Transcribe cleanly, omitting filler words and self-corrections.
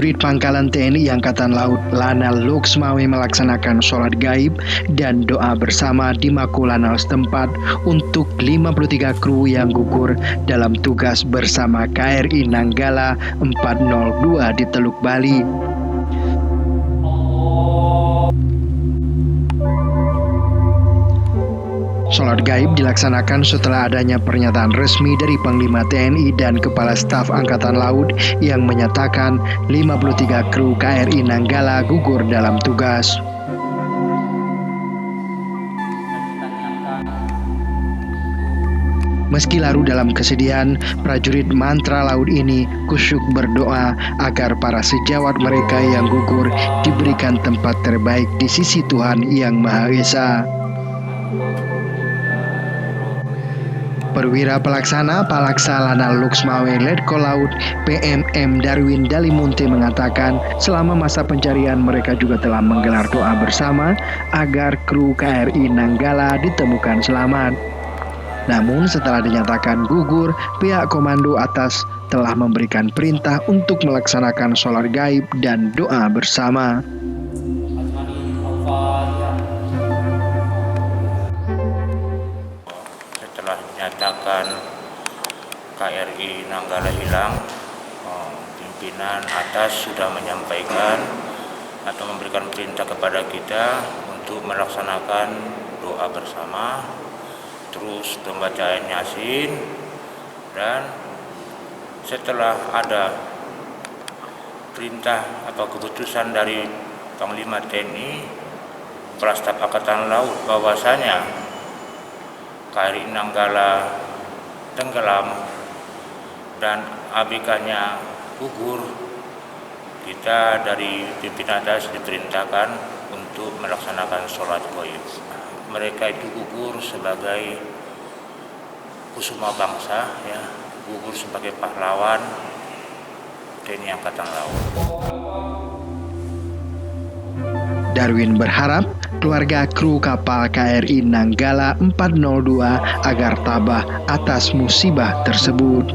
Prajurit Pangkalan TNI Angkatan Laut Lanal Luxmawe melaksanakan sholat gaib dan doa bersama di Mako Lanal setempat untuk 53 kru yang gugur dalam tugas bersama KRI Nanggala 402 di Teluk Bali. Sholat gaib dilaksanakan setelah adanya pernyataan resmi dari Panglima TNI dan Kepala Staf Angkatan Laut yang menyatakan 53 kru KRI Nanggala gugur dalam tugas. Meski larut dalam kesedihan, prajurit mantra laut ini kusyuk berdoa agar para sejawat mereka yang gugur diberikan tempat terbaik di sisi Tuhan Yang Maha Esa. Perwira Pelaksana Palaksa Lanal Luxmawe Letko Laut PMM Darwin Dalimunte mengatakan selama masa pencarian mereka juga telah menggelar doa bersama agar kru KRI Nanggala ditemukan selamat. Namun setelah dinyatakan gugur, pihak komando atas telah memberikan perintah untuk melaksanakan sholat gaib dan doa bersama. Menyatakan KRI Nanggala hilang, pimpinan atas sudah menyampaikan atau memberikan perintah kepada kita untuk melaksanakan doa bersama, terus pembacaan Yasin, dan setelah ada perintah atau keputusan dari Panglima TNI Kepala Staf Angkatan Laut bahwasanya KRI Nanggala tenggelam dan ABK-nya gugur, kita dari pimpinan atas diperintahkan untuk melaksanakan sholat gaib. Mereka itu gugur sebagai kusuma bangsa, ya, gugur sebagai pahlawan TNI Angkatan Laut. Darwin berharap keluarga kru kapal KRI Nanggala 402 agar tabah atas musibah tersebut.